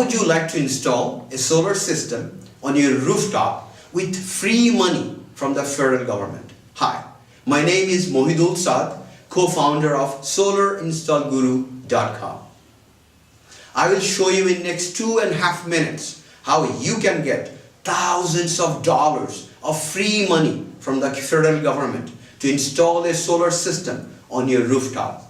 would you like to install a solar system on your rooftop with free money from the federal government? Hi, my name is Mohidul Saad, co-founder of SolarInstallGuru.com. I will show you in next 2.5 minutes how you can get thousands of dollars of free money from the federal government to install a solar system on your rooftop.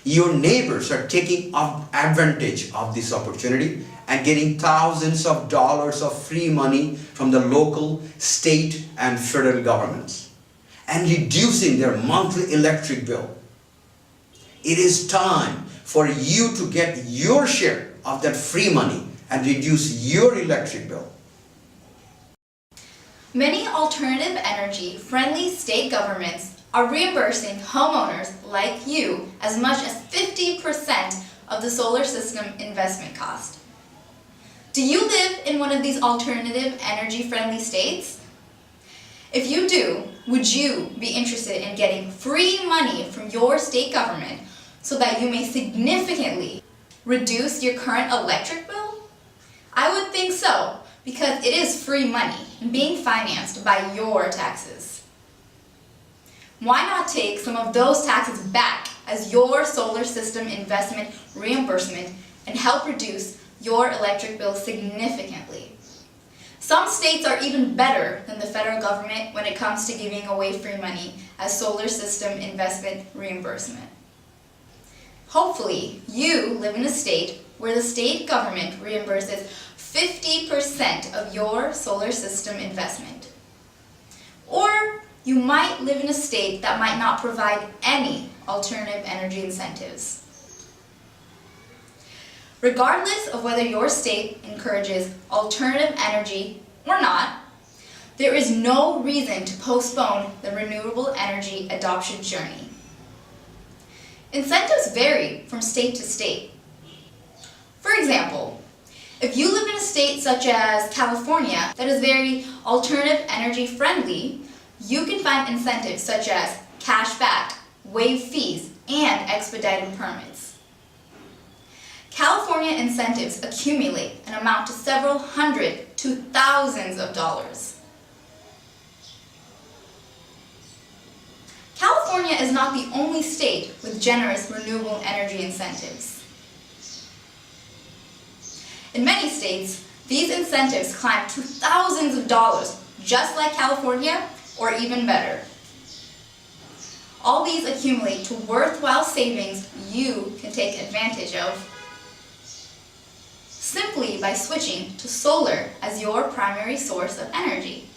Your neighbors are taking advantage of this opportunity and getting thousands of dollars of free money from the local, state, and federal governments and reducing their monthly electric bill. It is time for you to get your share of that free money and reduce your electric bill. Many alternative energy friendly state governments are reimbursing homeowners like you as much as 50% of the solar system investment cost. Do you live in one of these alternative energy friendly states? If you do, would you be interested in getting free money from your state government so that you may significantly reduce your current electric bill? I would think so, because it is free money and being financed by your taxes. Why not take some of those taxes back as your solar system investment reimbursement and help reduce your electric bill significantly? Some states are even better than the federal government when it comes to giving away free money as solar system investment reimbursement. Hopefully, you live in a state where the state government reimburses 50% of your solar system investment. Or you might live in a state that might not provide any alternative energy incentives. Regardless of whether your state encourages alternative energy or not, there is no reason to postpone the renewable energy adoption journey. Incentives vary from state to state. For example, if you live in a state such as California that is very alternative energy friendly, you can find incentives such as cash back, waived fees, and expedited permits. California incentives accumulate and amount to several hundred to thousands of dollars. California is not the only state with generous renewable energy incentives. In many states, these incentives climb to thousands of dollars, just like California, or even better. All these accumulate to worthwhile savings you can take advantage of simply by switching to solar as your primary source of energy.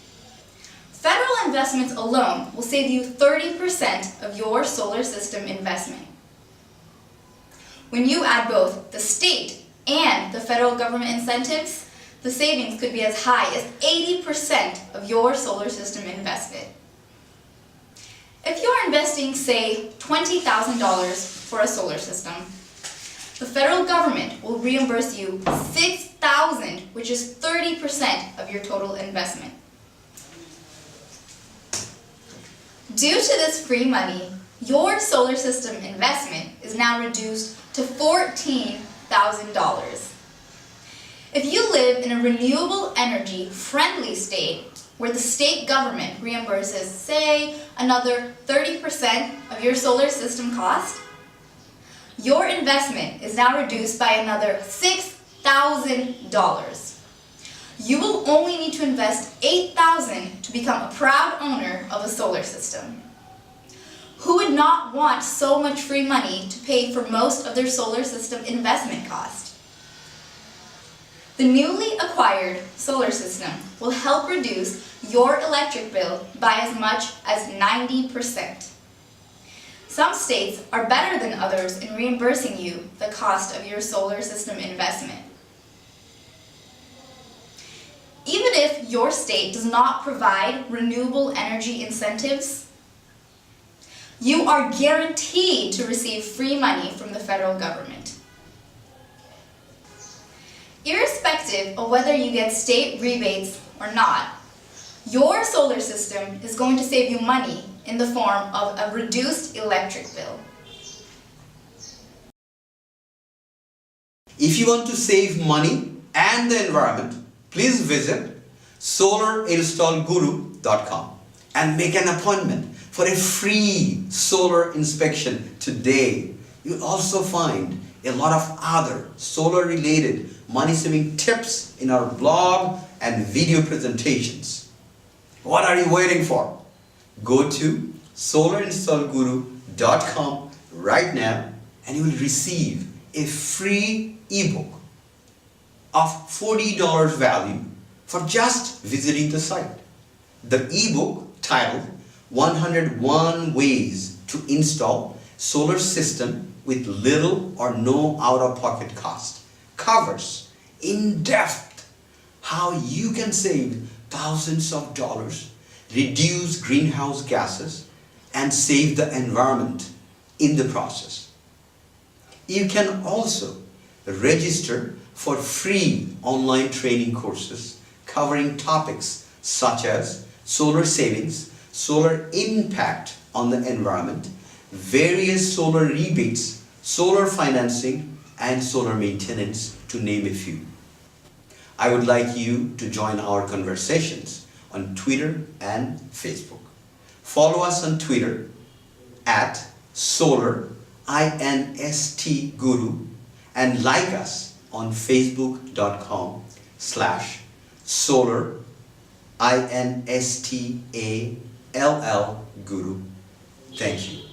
Federal investments alone will save you 30% of your solar system investment. When you add both the state and the federal government incentives, the savings could be as high as 80% of your solar system investment. If you're investing, say, $20,000 for a solar system, the federal government will reimburse you $6,000, which is 30% of your total investment. Due to this free money, your solar system investment is now reduced to $14,000. If you live in a renewable energy friendly state where the state government reimburses, say, another 30% of your solar system cost, your investment is now reduced by another $6,000. You will only need to invest $8,000 to become a proud owner of a solar system. Who would not want so much free money to pay for most of their solar system investment cost? The newly acquired solar system will help reduce your electric bill by as much as 90%. Some states are better than others in reimbursing you the cost of your solar system investment. Even if your state does not provide renewable energy incentives, you are guaranteed to receive free money from the federal government. Irrespective of whether you get state rebates or not, your solar system is going to save you money in the form of a reduced electric bill. If you want to save money and the environment, please visit solarinstallguru.com and make an appointment for a free solar inspection today. You'll also find a lot of other solar related money saving tips in our blog and video presentations. What are you waiting for? Go to solarinstallguru.com right now and you will receive a free ebook of $40 value for just visiting the site. The ebook titled 101 Ways to Install Solar System with Little or No Out-of-Pocket Cost covers in depth how you can save thousands of dollars, reduce greenhouse gases, and save the environment in the process. You can also register for free online training courses covering topics such as solar savings, solar impact on the environment, various solar rebates, solar financing, and solar maintenance, to name a few. I would like you to join our conversations on Twitter and Facebook. Follow us on Twitter at SolarInstGuru and like us on Facebook.com/SolarInstallGuru. Thank you.